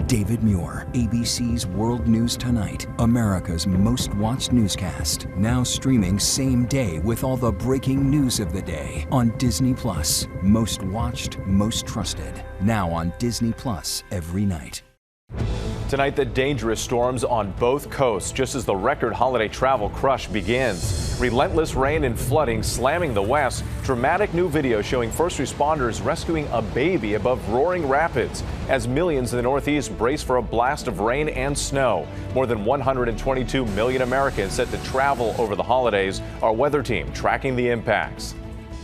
David Muir, ABC's World News Tonight, America's most watched newscast. Now streaming same day with all the breaking news of the day on Disney Plus. Most watched, most trusted. Now on Disney Plus every night. Tonight, the dangerous storms on both coasts, just as the record holiday travel crush begins. Relentless rain and flooding slamming the west. Dramatic new video showing first responders rescuing a baby above roaring rapids as millions in the Northeast brace for a blast of rain and snow. More than 122 million Americans set to travel over the holidays. Our weather team tracking the impacts.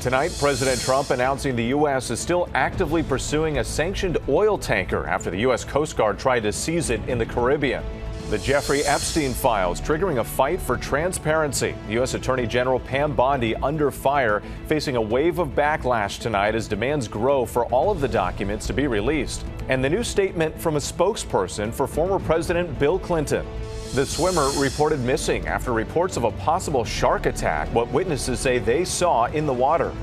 Tonight, President Trump announcing the U.S. is still actively pursuing a sanctioned oil tanker after the U.S. Coast Guard tried to seize it in the Caribbean. The Jeffrey Epstein files triggering a fight for transparency. U.S. Attorney General Pam Bondi under fire, facing a wave of backlash tonight as demands grow for all of the documents to be released. And the new statement from a spokesperson for former President Bill Clinton. The swimmer reported missing after reports of a possible shark attack, what witnesses say they saw in the water.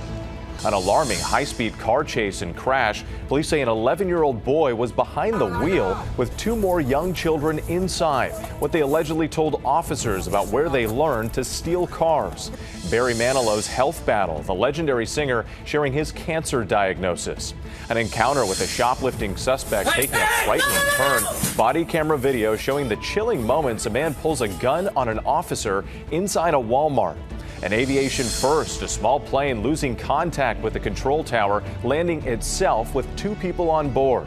An alarming high-speed car chase and crash. Police say an 11-year-old boy was behind the wheel with two more young children inside. What they allegedly told officers about where they learned to steal cars. Barry Manilow's health battle, the legendary singer sharing his cancer diagnosis. An encounter with a shoplifting suspect taking a frightening turn. Body camera video showing the chilling moments a man pulls a gun on an officer inside a Walmart. An aviation first, a small plane losing contact with the control tower, landing itself with two people on board.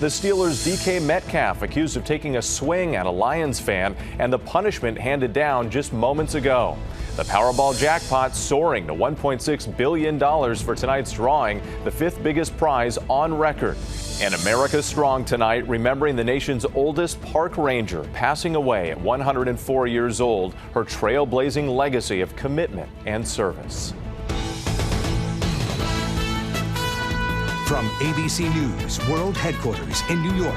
The Steelers' DK Metcalf accused of taking a swing at a Lions fan, and the punishment handed down just moments ago. The Powerball jackpot soaring to $1.6 billion for tonight's drawing, the fifth biggest prize on record. And America strong tonight, remembering the nation's oldest park ranger passing away at 104 years old, her trailblazing legacy of commitment and service. From ABC News World Headquarters in New York,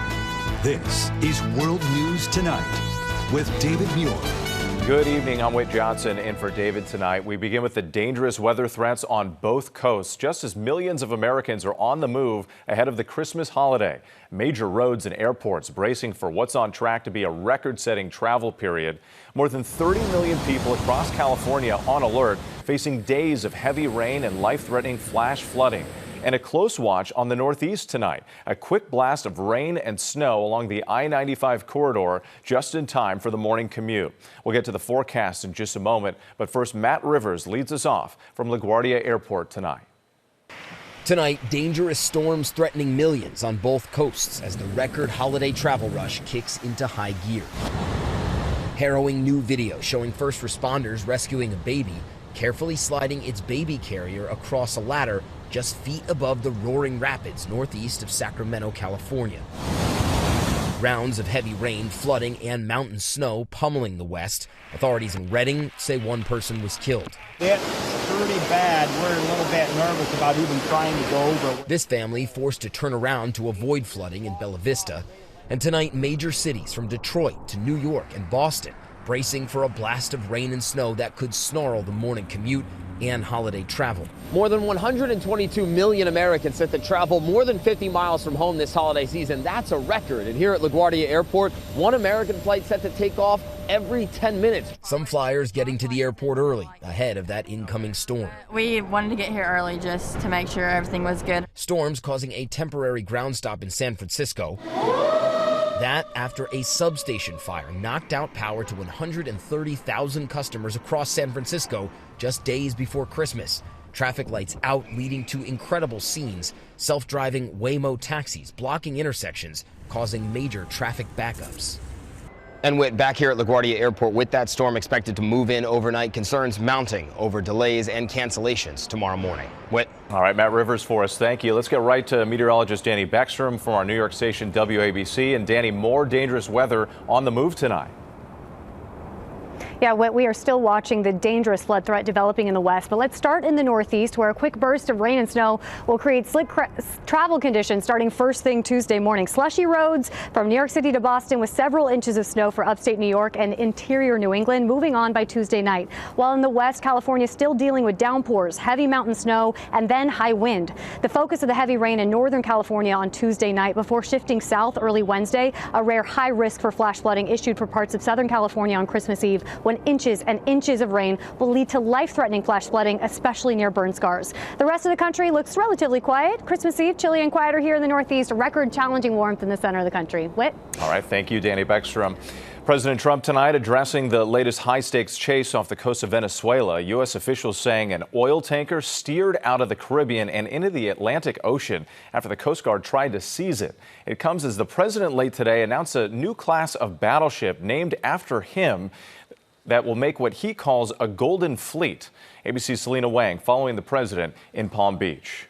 this is World News Tonight with David Muir. Good evening, I'm Whit Johnson in for David tonight. We begin with the dangerous weather threats on both coasts, just as millions of Americans are on the move ahead of the Christmas holiday. Major roads and airports bracing for what's on track to be a record-setting travel period. More than 30 million people across California on alert, facing days of heavy rain and life-threatening flash flooding. And a close watch on the Northeast tonight. A quick blast of rain and snow along the I-95 corridor just in time for the morning commute. We'll get to the forecast in just a moment, but first Matt Rivers leads us off from LaGuardia Airport tonight. Tonight, dangerous storms threatening millions on both coasts as the record holiday travel rush kicks into high gear. Harrowing new video showing first responders rescuing a baby, carefully sliding its baby carrier across a ladder just feet above the roaring rapids northeast of Sacramento, California. Rounds of heavy rain, flooding, and mountain snow pummeling the west. Authorities in Redding say one person was killed. It's pretty bad. We're a little bit nervous about even trying to go over. This family forced to turn around to avoid flooding in Bella Vista. And tonight, major cities from Detroit to New York and Boston bracing for a blast of rain and snow that could snarl the morning commute and holiday travel. More than 122 million Americans set to travel more than 50 miles from home this holiday season. That's a record. And here at LaGuardia Airport, one American flight set to take off every 10 minutes. Some flyers getting to the airport early, ahead of that incoming storm. We wanted to get here early just to make sure everything was good. Storms causing a temporary ground stop in San Francisco. That after a substation fire knocked out power to 130,000 customers across San Francisco just days before Christmas. Traffic lights out, leading to incredible scenes. Self-driving Waymo taxis blocking intersections, causing major traffic backups. And Whit, back here at LaGuardia Airport with that storm expected to move in overnight, concerns mounting over delays and cancellations tomorrow morning. Whit. All right, Matt Rivers for us. Thank you. Let's get right to meteorologist Dani Beckstrom from our New York station WABC. And Dani, more dangerous weather on the move tonight. Yeah, we are still watching the dangerous flood threat developing in the west, but let's start in the northeast, where a quick burst of rain and snow will create slick travel conditions starting first thing Tuesday morning. Slushy roads from New York City to Boston with several inches of snow for upstate New York and interior New England, moving on by Tuesday night. While in the west, California is still dealing with downpours, heavy mountain snow, and then high wind. The focus of the heavy rain in Northern California on Tuesday night before shifting south early Wednesday. A rare high risk for flash flooding issued for parts of Southern California on Christmas Eve, when inches and inches of rain will lead to life-threatening flash flooding, especially near burn scars. The rest of the country looks relatively quiet. Christmas Eve, chilly and quieter here in the northeast. Record challenging warmth in the center of the country. Whit? All right, thank you, Dani Beckstrom. President Trump tonight addressing the latest high-stakes chase off the coast of Venezuela. U.S. officials saying an oil tanker steered out of the Caribbean and into the Atlantic Ocean after the Coast Guard tried to seize it. It comes as the president late today announced a new class of battleship named after him that will make what he calls a golden fleet. ABC's Selina Wang following the president in Palm Beach.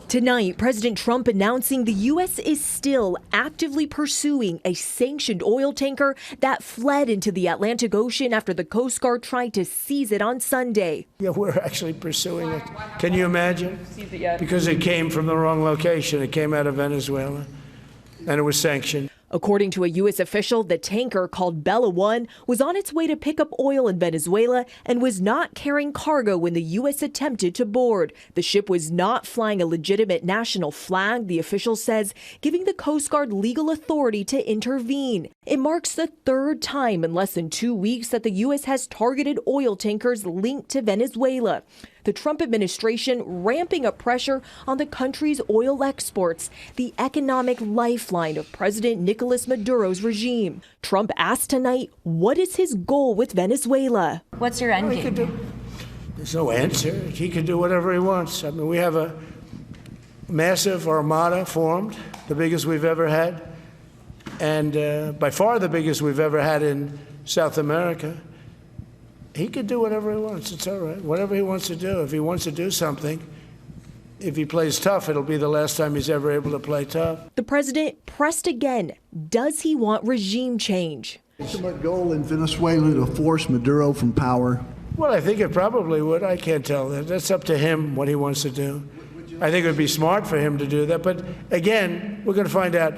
Tonight, President Trump announcing the U.S. is still actively pursuing a sanctioned oil tanker that fled into the Atlantic Ocean after the Coast Guard tried to seize it on Sunday. Yeah, we're actually pursuing it. Can you imagine? Because it came from the wrong location. It came out of Venezuela, and it was sanctioned. According to a U.S. official, the tanker, called Bella 1, was on its way to pick up oil in Venezuela and was not carrying cargo when the U.S. attempted to board. The ship was not flying a legitimate national flag, the official says, giving the Coast Guard legal authority to intervene. It marks the third time in less than 2 weeks that the U.S. has targeted oil tankers linked to Venezuela. The Trump administration ramping up pressure on the country's oil exports, the economic lifeline of President Nicolas Maduro's regime. Trump asked tonight, what is his goal with Venezuela? What's your end game? There's no answer. He can do whatever he wants. I mean, we have a massive armada formed, the biggest we've ever had, and by far the biggest we've ever had in South America. He can do whatever he wants. It's all right. Whatever he wants to do. If he wants to do something, if he plays tough, it'll be the last time he's ever able to play tough. The president pressed again. Does he want regime change? Is the goal in Venezuela to force Maduro from power? Well, I think it probably would. I can't tell that. That's up to him what he wants to do. I think it would be smart for him to do that. But again, we're going to find out.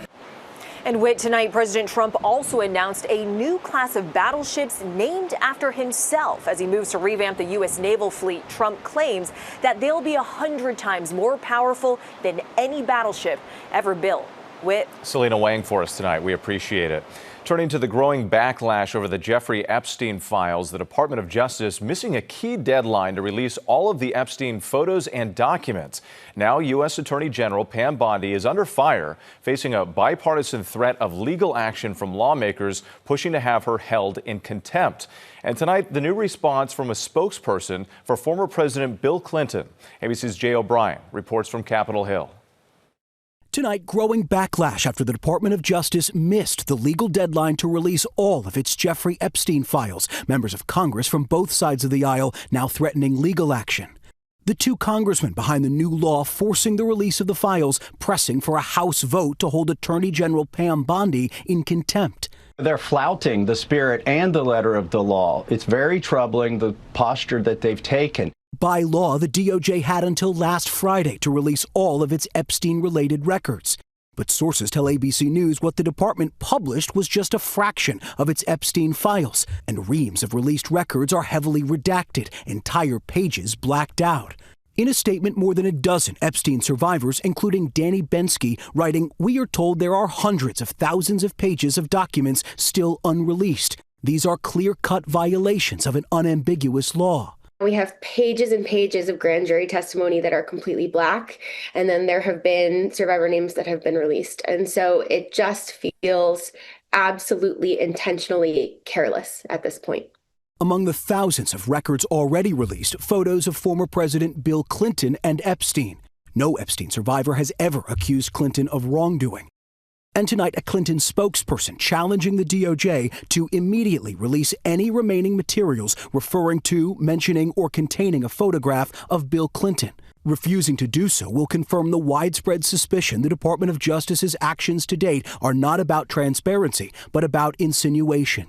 And Whit, tonight, President Trump also announced a new class of battleships named after himself. As he moves to revamp the U.S. naval fleet, Trump claims that they'll be 100 times more powerful than any battleship ever built. Whit. Selina Wang for us tonight. We appreciate it. Turning to the growing backlash over the Jeffrey Epstein files, the Department of Justice missing a key deadline to release all of the Epstein photos and documents. Now, U.S. Attorney General Pam Bondi is under fire, facing a bipartisan threat of legal action from lawmakers pushing to have her held in contempt. And tonight, the new response from a spokesperson for former President Bill Clinton. ABC's Jay O'Brien reports from Capitol Hill. Tonight, growing backlash after the Department of Justice missed the legal deadline to release all of its Jeffrey Epstein files. Members of Congress from both sides of the aisle now threatening legal action. The two congressmen behind the new law forcing the release of the files, pressing for a House vote to hold Attorney General Pam Bondi in contempt. They're flouting the spirit and the letter of the law. It's very troubling, the posture that they've taken. By law, the DOJ had until last Friday to release all of its Epstein-related records. But sources tell ABC News what the department published was just a fraction of its Epstein files, and reams of released records are heavily redacted, entire pages blacked out. In a statement, more than a dozen Epstein survivors, including Dani Beckstrom, writing, "We are told there are hundreds of thousands of pages of documents still unreleased. These are clear-cut violations of an unambiguous law." We have pages and pages of grand jury testimony that are completely black, and then there have been survivor names that have been released. And so it just feels absolutely intentionally careless at this point. Among the thousands of records already released, photos of former President Bill Clinton and Epstein. No Epstein survivor has ever accused Clinton of wrongdoing. And tonight, a Clinton spokesperson challenging the DOJ to immediately release any remaining materials referring to, mentioning, or containing a photograph of Bill Clinton. Refusing to do so will confirm the widespread suspicion the Department of Justice's actions to date are not about transparency, but about insinuation.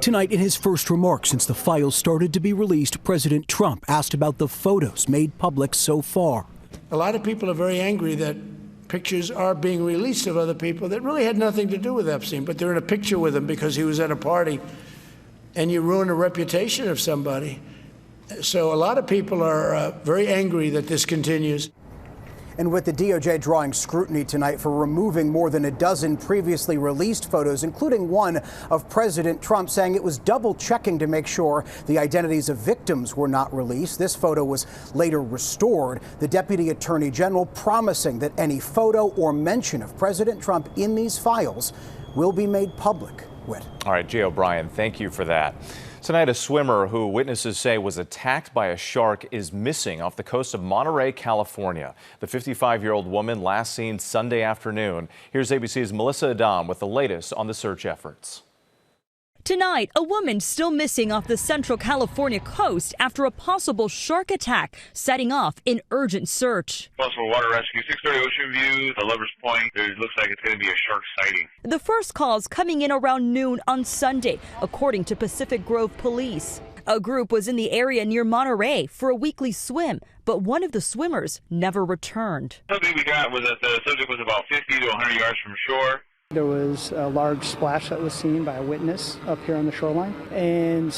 Tonight, in his first remarks since the files started to be released, President Trump asked about the photos made public so far. A lot of people are very angry that pictures are being released of other people that really had nothing to do with Epstein, but they're in a picture with him because he was at a party, and you ruin the reputation of somebody. So a lot of people are very angry that this continues. And with the DOJ drawing scrutiny tonight for removing more than a dozen previously released photos, including one of President Trump saying it was double checking to make sure the identities of victims were not released. This photo was later restored. The Deputy Attorney General promising that any photo or mention of President Trump in these files will be made public. Whit. All right, Jay O'Brien, thank you for that. Tonight, a swimmer who witnesses say was attacked by a shark is missing off the coast of Monterey, California. The 55-year-old woman last seen Sunday afternoon. Here's ABC's Melissa Adam with the latest on the search efforts. Tonight, a woman still missing off the central California coast after a possible shark attack, setting off an urgent search. Possible water rescue, 630 Ocean View, the Lover's Point. It looks like it's going to be a shark sighting. The first calls coming in around noon on Sunday, according to Pacific Grove Police. A group was in the area near Monterey for a weekly swim, but one of the swimmers never returned. Something we got was that the subject was about 50 to 100 yards from shore. There was a large splash that was seen by a witness up here on the shoreline, and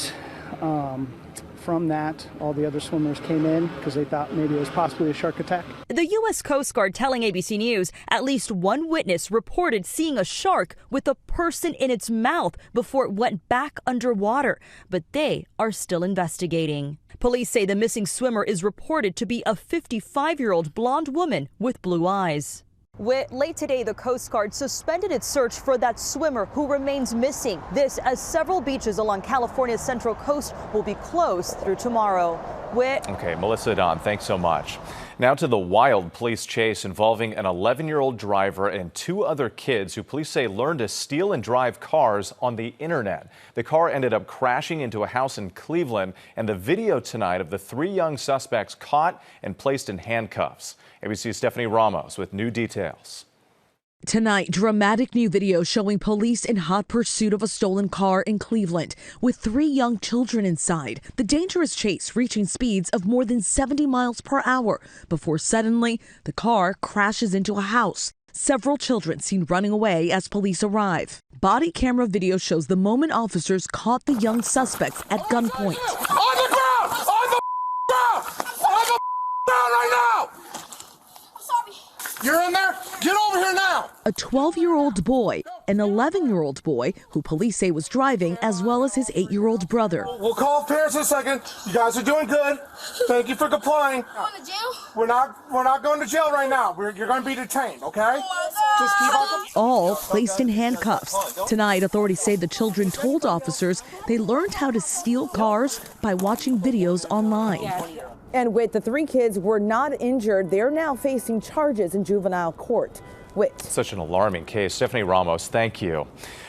from that, all the other swimmers came in because they thought maybe it was possibly a shark attack. The U.S. Coast Guard telling ABC News at least one witness reported seeing a shark with a person in its mouth before it went back underwater, but they are still investigating. Police say the missing swimmer is reported to be a 55-year-old blonde woman with blue eyes. Late today, the Coast Guard suspended its search for that swimmer who remains missing. This as several beaches along California's central coast will be closed through tomorrow. Okay, Melissa Don, thanks so much. Now to the wild police chase involving an 11-year-old driver and two other kids who police say learned to steal and drive cars on the internet. The car ended up crashing into a house in Cleveland, and the video tonight of the three young suspects caught and placed in handcuffs. ABC's Stephanie Ramos with new details. Tonight, dramatic new video showing police in hot pursuit of a stolen car in Cleveland with three young children inside. The dangerous chase reaching speeds of more than 70 miles per hour before suddenly the car crashes into a house. Several children seen running away as police arrive. Body camera video shows the moment officers caught the young suspects at gunpoint. On the ground! On the ground! On the ground right now! You're in there? Get over here now! A 12-year-old boy, an 11-year-old boy who police say was driving, as well as his 8-year-old brother. We'll call parents in a second. You guys are doing good. Thank you for complying. Going to jail? We're not going to jail right now. You're going to be detained, okay? Just keep on. All placed in handcuffs. Tonight, authorities say the children told officers they learned how to steal cars by watching videos online. And Whit, the three kids were not injured. They're now facing charges in juvenile court. Whit. Such an alarming case. Stephanie Ramos, thank you.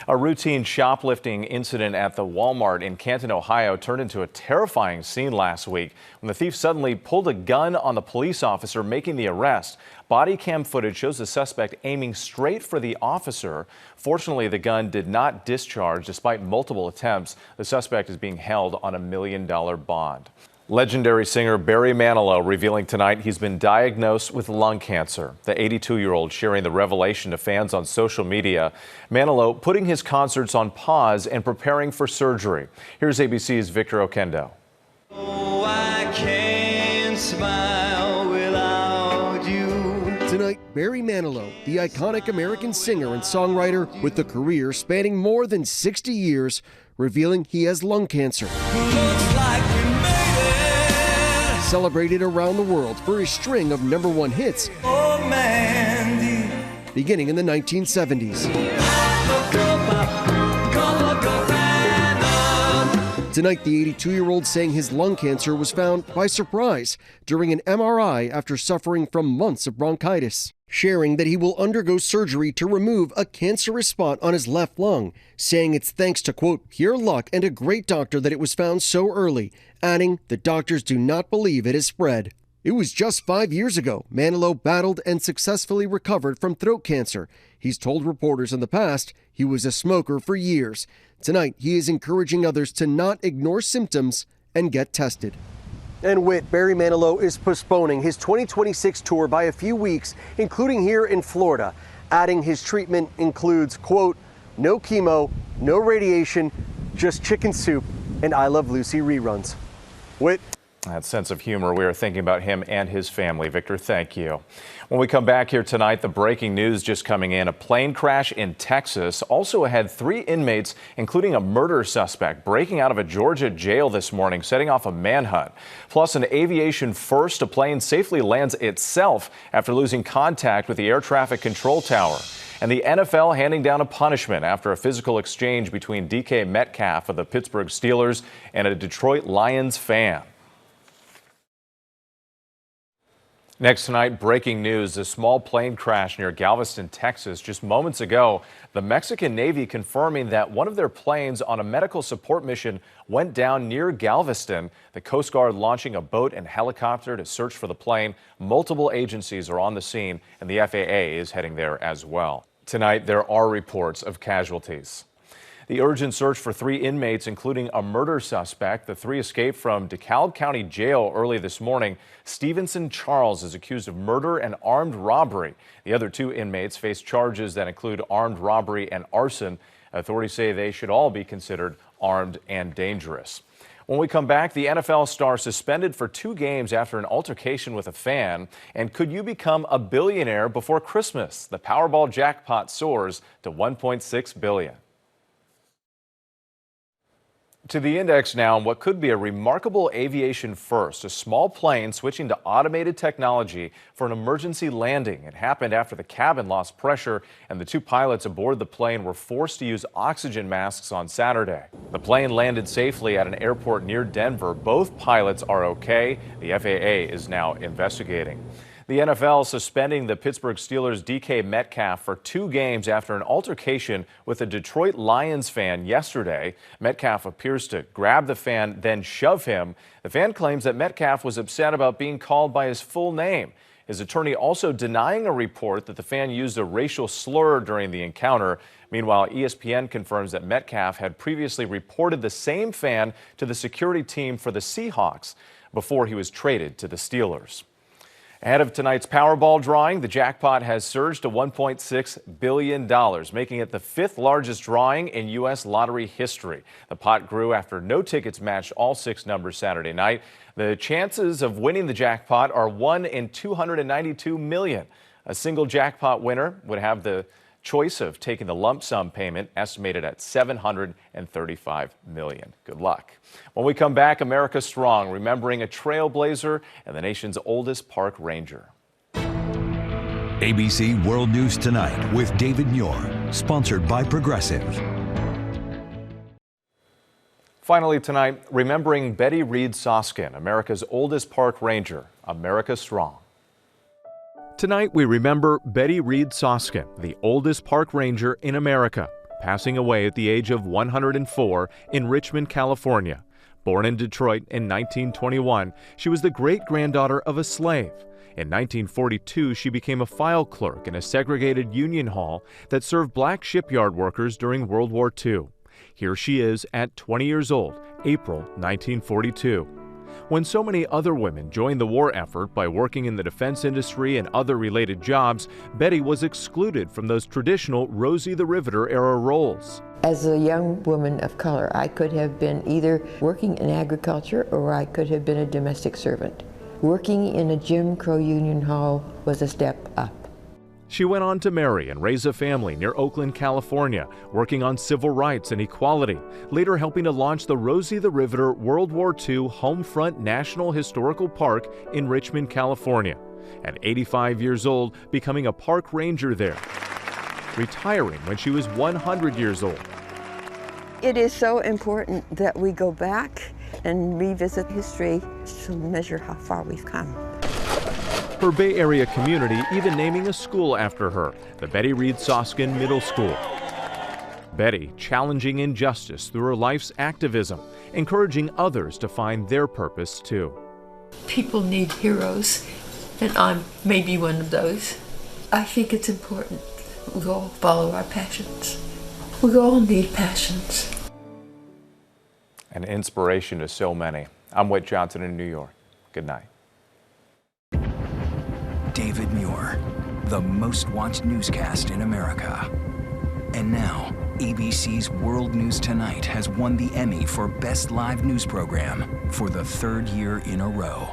A routine shoplifting incident at the Walmart in Canton, Ohio turned into a terrifying scene last week when the thief suddenly pulled a gun on the police officer making the arrest. Body cam footage shows the suspect aiming straight for the officer. Fortunately, the gun did not discharge despite multiple attempts. The suspect is being held on $1 million bond. Legendary singer Barry Manilow revealing tonight he's been diagnosed with lung cancer. The 82-year-old sharing the revelation to fans on social media. Manilow putting his concerts on pause and preparing for surgery. Here's ABC's Victor Oquendo. Oh, I can't smile without you. Tonight, Barry Manilow, the iconic American singer and songwriter with a career spanning more than 60 years, revealing he has lung cancer. Looks like we made it. Celebrated around the world for his string of #1 hits, Oh, Mandy. beginning in the 1970s. Tonight, the 82-year-old saying his lung cancer was found by surprise during an MRI after suffering from months of bronchitis. Sharing that he will undergo surgery to remove a cancerous spot on his left lung, saying it's thanks to, quote, pure luck and a great doctor that it was found so early, adding the doctors do not believe it has spread. It was just 5 years ago Manilow battled and successfully recovered from throat cancer. He's told reporters in the past he was a smoker for years. Tonight, he is encouraging others to not ignore symptoms and get tested. And Whit, Barry Manilow is postponing his 2026 tour by a few weeks, including here in Florida. Adding his treatment includes, quote, no chemo, no radiation, just chicken soup and I Love Lucy reruns. Whit. That sense of humor, we are thinking about him and his family. Victor, thank you. When we come back here tonight, the breaking news just coming in. A plane crash in Texas also had 3 inmates, including a murder suspect, breaking out of a Georgia jail this morning, setting off a manhunt. Plus, an aviation first, a plane safely lands itself after losing contact with the air traffic control tower. And the NFL handing down a punishment after a physical exchange between DK Metcalf of the Pittsburgh Steelers and a Detroit Lions fan. Next tonight, breaking news, a small plane crash near Galveston, Texas. Just moments ago, the Mexican Navy confirming that one of their planes on a medical support mission went down near Galveston. The Coast Guard launching a boat and helicopter to search for the plane. Multiple agencies are on the scene, and the FAA is heading there as well. Tonight, there are reports of casualties. The urgent search for 3 inmates, including a murder suspect. The 3 escaped from DeKalb County Jail early this morning. Stevenson Charles is accused of murder and armed robbery. The other 2 inmates face charges that include armed robbery and arson. Authorities say they should all be considered armed and dangerous. When we come back, the NFL star suspended for 2 games after an altercation with a fan. And could you become a billionaire before Christmas? The Powerball jackpot soars to $1.6 billion. To the index now, what could be a remarkable aviation first, a small plane switching to automated technology for an emergency landing. It happened after the cabin lost pressure and the 2 pilots aboard the plane were forced to use oxygen masks on Saturday. The plane landed safely at an airport near Denver. Both pilots are okay. The FAA is now investigating. The NFL suspending the Pittsburgh Steelers' DK Metcalf for 2 games after an altercation with a Detroit Lions fan yesterday. Metcalf appears to grab the fan, then shove him. The fan claims that Metcalf was upset about being called by his full name. His attorney also denying a report that the fan used a racial slur during the encounter. Meanwhile, ESPN confirms that Metcalf had previously reported the same fan to the security team for the Seahawks before he was traded to the Steelers. Ahead of tonight's Powerball drawing, the jackpot has surged to $1.6 billion, making it the 5th largest drawing in U.S. lottery history. The pot grew after no tickets matched all 6 numbers Saturday night. The chances of winning the jackpot are 1 in 292 million. A single jackpot winner would have the choice of taking the lump sum payment, estimated at $735 million. Good luck. When we come back, America Strong, remembering a trailblazer and the nation's oldest park ranger. ABC World News Tonight with David Muir, sponsored by Progressive. Finally tonight, remembering Betty Reid Soskin, America's oldest park ranger. America Strong. Tonight, we remember Betty Reid Soskin, the oldest park ranger in America, passing away at the age of 104 in Richmond, California. Born in Detroit in 1921, she was the great-granddaughter of a slave. In 1942, she became a file clerk in a segregated union hall that served black shipyard workers during World War II. Here she is at 20 years old, April 1942. When so many other women joined the war effort by working in the defense industry and other related jobs, Betty was excluded from those traditional Rosie the Riveter era roles. As a young woman of color, I could have been either working in agriculture or I could have been a domestic servant. Working in a Jim Crow union hall was a step up. She went on to marry and raise a family near Oakland, California, working on civil rights and equality, later helping to launch the Rosie the Riveter World War II Homefront National Historical Park in Richmond, California. At 85 years old, becoming a park ranger there, retiring when she was 100 years old. It is so important that we go back and revisit history to measure how far we've come. Her Bay Area community even naming a school after her, the Betty Reid Soskin Middle School. Betty challenging injustice through her life's activism, encouraging others to find their purpose too. People need heroes, and I'm maybe one of those. I think it's important we all follow our passions. We all need passions. An inspiration to so many. I'm Whit Johnson in New York. Good night. David Muir, the most watched newscast in America. And now, ABC's World News Tonight has won the Emmy for Best Live News Program for the third year in a row.